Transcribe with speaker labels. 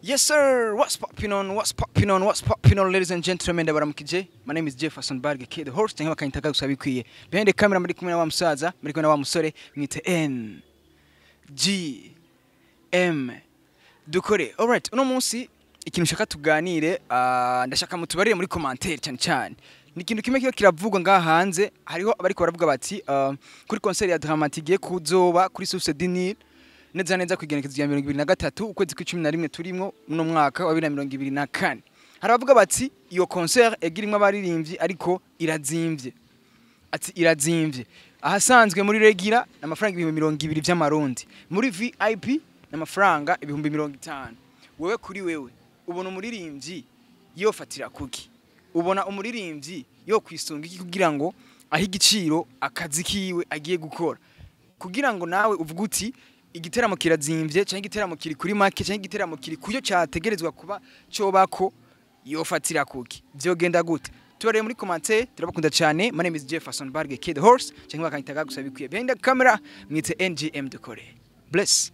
Speaker 1: Yes, sir. What's popping on? What's popping on? What's popping on, ladies and gentlemen? Ndabaramukije. My name is Jefferson Barge, the host. Cyangwa bakanyitaga gusa bikwiye. Behind the camera muri kumwe na wa musaza, muri kumwe na wa musore mwite N G M dukore. All right. Uno munsi ikintu shaka tuganire, ndashaka mutubarire muri commentaire cyane cyane. Ni ikintu kimwe kiyo kiravugwa ngaha hanze, hariho abariko baravuga bati kuri concert ya dramatique kuzoba kuri Source Dinil neza neza kwigenekezo ya 2023 ukwezi kwa 11 turimo no mwaka wa 2024. Harabavuga bati iyo concert egirimwe abaririmbyi ariko irazimvye. Ati irazimvye. Ahasanzwe muri regira n'amafaranga 200 by'amarundi. Muri VIP n'amafaranga 50. Wewe kuri wewe ubona umuririmvyi yofatira kuki? Ubona umuririmvyi yo kwisunga iki kugira ngo aho igiciro akazi kiwe agiye gukora? Kugira ngo nawe uvuga uti igiteramo kirazimvye cyangwa igiteramo kiri kuri make cyangwa igiteramo kiri kuyo cyategerezwa kuba cobako yofatira kuki byogenda gute tubareye muri commentaire turabakunda cyane. My name is Jefferson Barge, the horse cyangwa bakanyitaga gusa bikwiye. Behind the camera mwite NGM dukore. Bless.